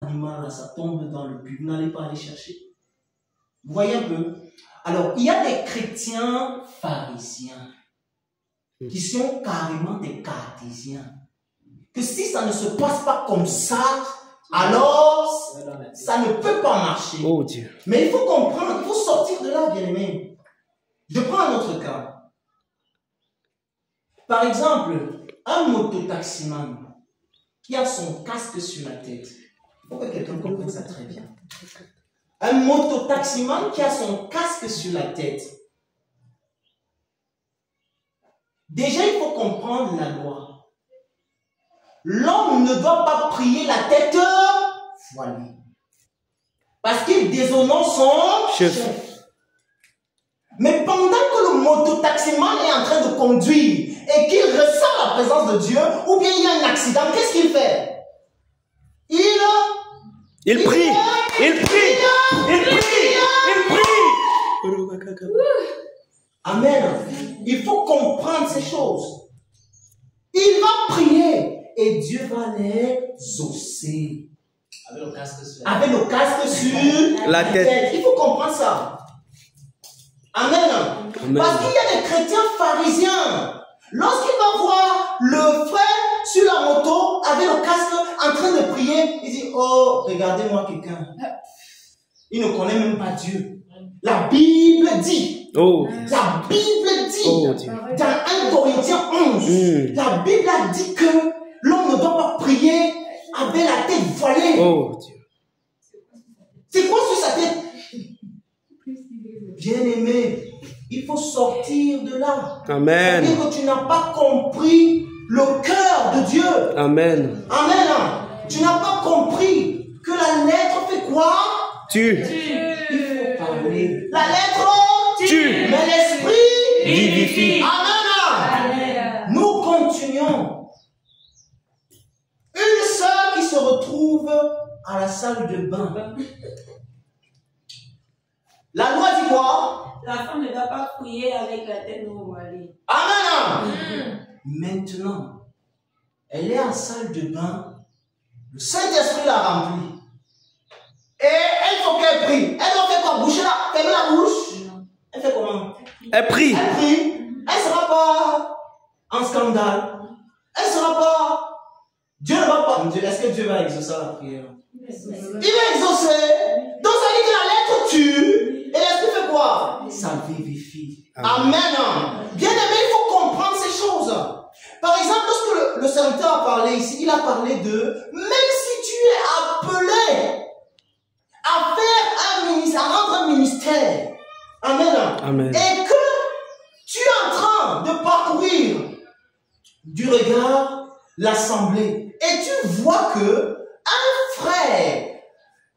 animal, là, ça tombe dans le puits. Vous n'allez pas aller chercher. Vous voyez un peu? Alors, il y a des chrétiens pharisiens qui sont carrément des cartésiens. Que si ça ne se passe pas comme ça, alors ça ne peut pas marcher. Oh Dieu. Mais il faut comprendre, il faut sortir de là, bien aimé. Je prends un autre cas. Par exemple, un mototaximan qui a son casque sur la tête. Il faut que quelqu'un comprenne ça très bien. Un mototaximan qui a son casque sur la tête. Déjà, il faut comprendre la loi. L'homme ne doit pas prier la tête voilée. Parce qu'il déshonore son chef. Mais pendant que le mototaximan est en train de conduire et qu'il ressent la présence de Dieu, ou bien il y a un accident, qu'est-ce qu'il fait? Il prie. Amen. Il faut comprendre ces choses. Il va prier et Dieu va les exaucer. Avec le casque sur la tête. Il faut comprendre ça. Amen. Parce qu'il y a des chrétiens pharisiens. Lorsqu'il va voir le frère sur la moto avec le casque en train de prier, il dit, oh, regardez-moi quelqu'un. Il ne connaît même pas Dieu. La Bible dit. La Bible dit. Dans 1 Corinthiens 11. La Bible a dit que l'homme ne doit pas prier avec la tête voilée. C'est quoi sur sa tête? Bien-aimé, il faut sortir de là. Amen. C'est-à-dire que tu n'as pas compris le cœur de Dieu. Amen. Amen. Tu n'as pas compris que la lettre fait quoi? Tue. Il faut parler. La lettre tue. Mais l'esprit vivifie. Amen. Nous continuons. Une sœur qui se retrouve à la salle de bain. La loi dit quoi? La femme ne doit pas prier avec la tête voilée. Amen. Maintenant, elle est en salle de bain. Le Saint-Esprit l'a remplie. Et il faut qu'elle prie. Elle doit faire quoi? Boucher là? Fermer la bouche? Non. Elle fait comment? Elle prie. Elle prie. Elle ne sera pas en scandale. Elle ne sera pas... Dieu ne va pas... Est-ce que Dieu va exaucer la prière? Il va exaucer. Donc ça dit que la lettre tue. Et l'esprit fait quoi? Ça vivifie. Amen. Bien aimé, il faut comprendre ces choses. Par exemple, lorsque le serviteur a parlé ici, il a parlé de, même si tu es appelé à faire un ministère, à rendre un ministère. Amen. Amen. Et que tu es en train de parcourir du regard l'assemblée. Et tu vois que un frère,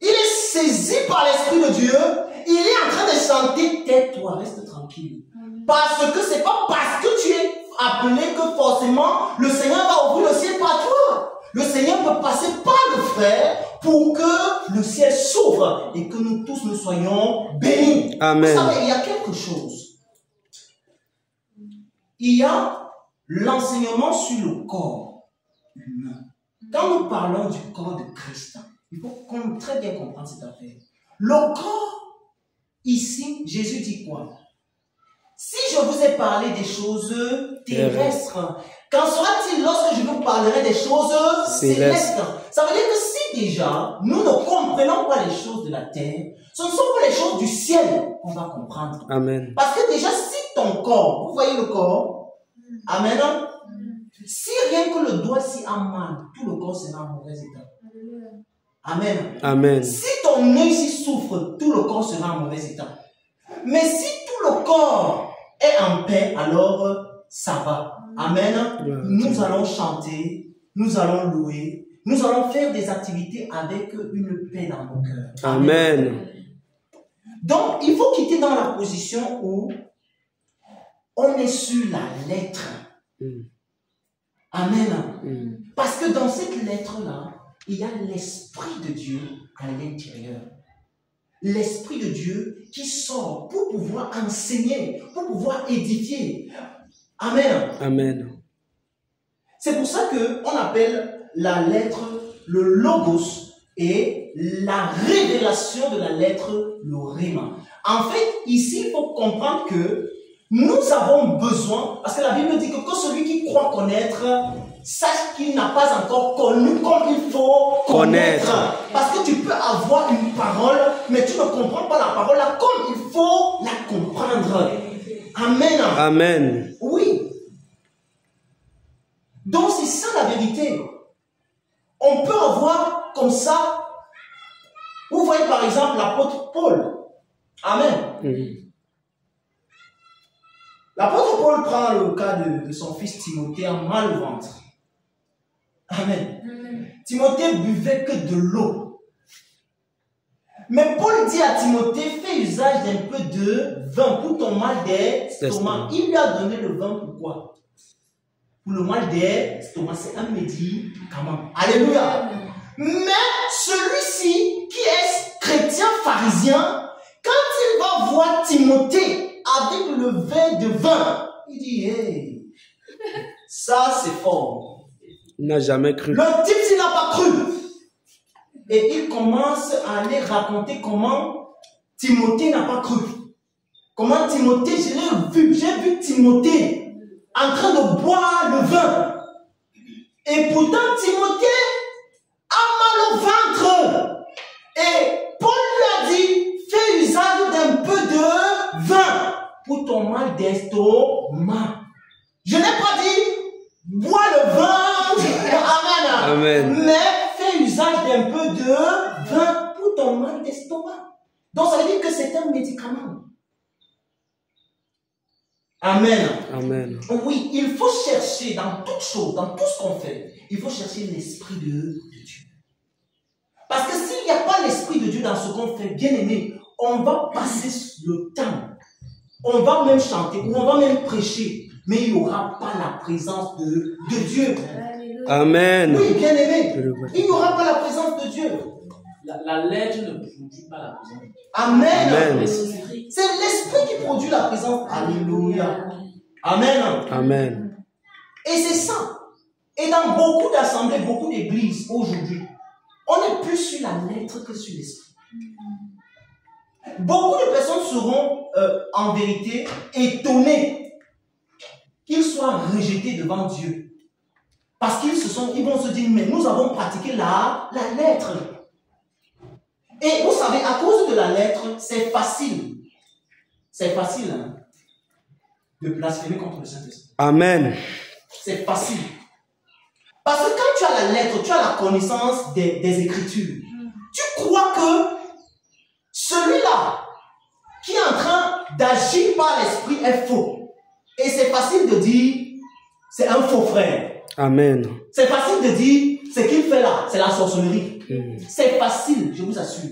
il est saisi par l'Esprit de Dieu. Il est en train de chanter, tais-toi, reste tranquille. Parce que c'est pas parce que tu es appelé que forcément le Seigneur va ouvrir le ciel par toi. Le Seigneur peut passer par le frère pour que le ciel s'ouvre et que nous tous nous soyons bénis. Amen. Vous savez, il y a quelque chose. Il y a l'enseignement sur le corps humain. Quand nous parlons du corps de Christ, il faut très bien comprendre cette affaire. Le corps, ici, Jésus dit quoi? Si je vous ai parlé des choses terrestres, qu'en sera-t-il lorsque je vous parlerai des choses célestes? Ça veut dire que si déjà nous ne comprenons pas les choses de la terre, ce ne sont pas les choses du ciel qu'on va comprendre. Amen. Parce que déjà, si ton corps, vous voyez le corps, amen, si rien que le doigt s'y a mal, tout le corps sera en mauvais état. Amen. Amen. Si ton œil s'y souffre, tout le corps sera en mauvais état. Mais si tout le corps est en paix, alors ça va. Amen. Nous allons chanter, nous allons louer, nous allons faire des activités avec une paix dans nos cœurs. Amen. Donc, il faut quitter dans la position où on est sur la lettre. Amen. Parce que dans cette lettre-là, il y a l'Esprit de Dieu à l'intérieur. L'Esprit de Dieu qui sort pour pouvoir enseigner, pour pouvoir édifier. Amen. Amen. C'est pour ça qu'on appelle la lettre le logos et la révélation de la lettre, le Réma. En fait, ici, il faut comprendre que nous avons besoin, parce que la Bible dit que celui qui croit connaître, sache qu'il n'a pas encore connu comme il faut connaître. Parce que tu peux avoir une parole, mais tu ne comprends pas la parole là comme il faut la comprendre. Amen. Amen. Oui. Donc c'est ça la vérité. On peut avoir comme ça. Vous voyez par exemple l'apôtre Paul. Amen. L'apôtre Paul prend le cas de son fils Timothée en mal au ventre. Amen. Timothée buvait que de l'eau. Mais Paul dit à Timothée, fais usage d'un peu de vin pour ton mal d'estomac. Il lui a donné le vin pourquoi? Pour le mal d'estomac, c'est un médicament. Alléluia. Mais celui-ci qui est chrétien pharisien, quand il va voir Timothée avec le verre de vin, il dit, hey, ça c'est fort. Il n'a jamais cru. Le type, il n'a pas cru. Et il commence à aller raconter comment Timothée n'a pas cru. Comment Timothée, j'ai vu Timothée en train de boire le vin. Et pourtant, Timothée a mal au ventre. Et Paul lui a dit, fais usage d'un peu de vin pour ton mal d'estomac. Je n'ai pas dit, bois le vin. Amen. Amen. Mais fais usage d'un peu de vin pour ton mal d'estomac. Donc ça veut dire que c'est un médicament. Amen. Amen. Oui, il faut chercher dans toutes choses, dans tout ce qu'on fait, il faut chercher l'Esprit de Dieu. Parce que s'il n'y a pas l'Esprit de Dieu dans ce qu'on fait, bien aimé, on va passer le temps. On va même chanter, ou on va même prêcher, mais il n'y aura pas la présence de Dieu. Amen. Oui, bien aimé. Il n'y aura pas la présence de Dieu. La lettre ne produit pas la présence de Dieu. Amen. Amen. C'est l'Esprit qui produit la présence. Alléluia. Amen. Amen. Et c'est ça. Et dans beaucoup d'assemblées, beaucoup d'églises aujourd'hui, on est plus sur la lettre que sur l'Esprit. Beaucoup de personnes seront en vérité étonnées qu'ils soient rejetés devant Dieu. Parce ils vont se dire, mais nous avons pratiqué la lettre. Et vous savez, à cause de la lettre, c'est facile. C'est facile hein, de blasphémer contre le Saint-Esprit. Amen. C'est facile. Parce que quand tu as la lettre, tu as la connaissance des Écritures. Tu crois que celui-là qui est en train d'agir par l'Esprit est faux. Et c'est facile de dire, c'est un faux frère. Amen. C'est facile de dire, ce qu'il fait là, c'est la sorcellerie. C'est facile, je vous assure.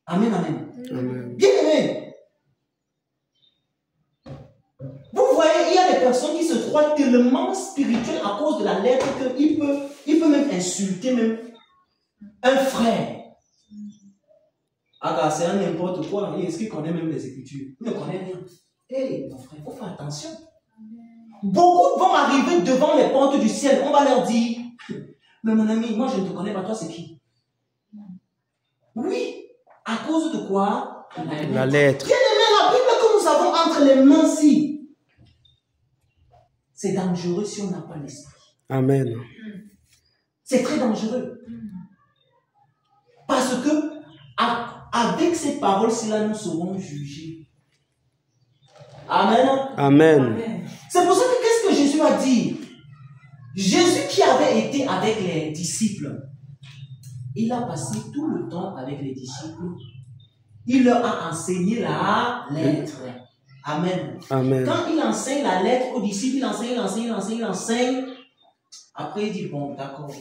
Amen, amen. Amen. Bien aimé. Vous voyez, il y a des personnes qui se croient tellement spirituelles à cause de la lettre qu'il peut même insulter même un frère. Ah, c'est un n'importe quoi. Est-ce qu'il connaît même les Écritures? Il ne connaît rien. Hé, mon frère, il faut faire attention. Beaucoup vont arriver devant les portes du ciel. On va leur dire, mais mon ami, moi je ne te connais pas, toi c'est qui? Oui, à cause de quoi? La lettre. Bien aimé, la Bible que nous avons entre les mains ici, c'est dangereux si on n'a pas l'esprit. Amen. C'est très dangereux. Parce que avec ces paroles-là, nous serons jugés. Amen. Amen. C'est pour ça que qu'est-ce que Jésus a dit? Jésus qui avait été avec les disciples, il a passé tout le temps avec les disciples. Il leur a enseigné la lettre. Amen. Amen. Quand il enseigne la lettre aux disciples, il enseigne. Après, il dit, bon, d'accord,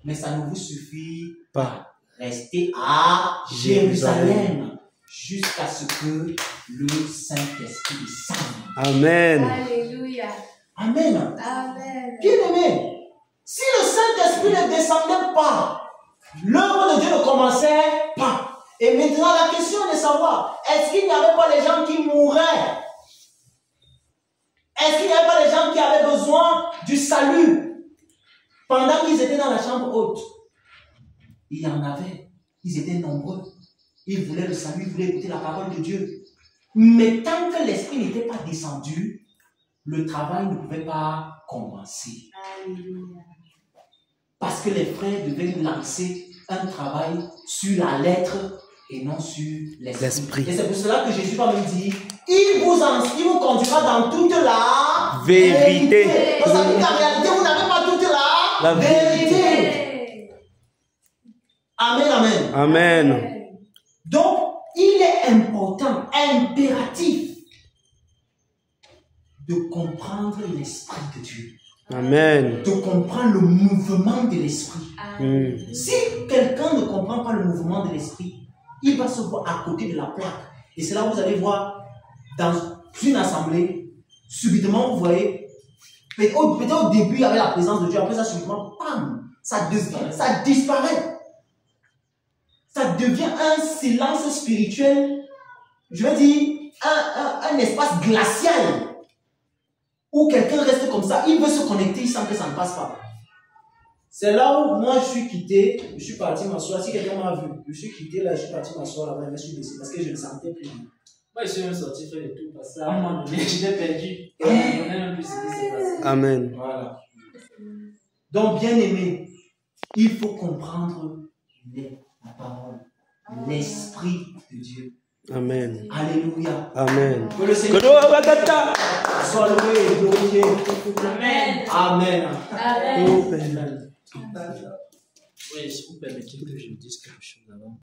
mais ça ne vous suffit pas. Restez à Jérusalem jusqu'à ce que le Saint-Esprit descende. Amen. Alléluia. Amen. Amen. Bien aimé, si le Saint-Esprit ne descendait pas, l'œuvre de Dieu ne commençait pas. Et maintenant, la question est de savoir, est-ce qu'il n'y avait pas des gens qui mouraient? Est-ce qu'il n'y avait pas des gens qui avaient besoin du salut pendant qu'ils étaient dans la chambre haute? il y en avait. Ils étaient nombreux. Ils voulaient le salut, ils voulaient écouter la parole de Dieu. Mais tant que l'Esprit n'était pas descendu, le travail ne pouvait pas commencer. Parce que les frères devaient lancer un travail sur la lettre et non sur l'esprit. Et c'est pour cela que Jésus va me dire, il vous conduira dans toute la vérité. Donc ça veut dire qu'en réalité, vous n'avez pas toute la vérité. Amen, amen. Amen. Donc, il est important, impératif de comprendre l'esprit de Dieu. Amen. De comprendre le mouvement de l'esprit. Si quelqu'un ne comprend pas le mouvement de l'esprit, il va se voir à côté de la plaque. Et c'est là où vous allez voir dans une assemblée, subitement, vous voyez, peut-être au début, il y avait la présence de Dieu, après ça, subitement, bam, ça disparaît. Ça devient un silence spirituel, je veux dire, un espace glacial, où quelqu'un reste comme ça, il veut se connecter, il sent que ça ne passe pas. C'est là où moi je suis quitté, je suis parti m'asseoir. Si quelqu'un m'a vu, je suis quitté, là je suis parti m'asseoir là-bas, je me suis baissé parce que je ne sentais plus. Moi je suis même sorti faire des tours parce qu'à un moment donné, j'étais perdu. On n'a même plus ce qui s'est passé. Amen. Voilà. Donc, bien aimé, il faut comprendre la parole, l'esprit de Dieu. Amen. Alléluia. Amen. Que le Seigneur soit loué et glorifié. Amen. Amen. Amen. Oui, si vous permettez que je dise quelque chose avant.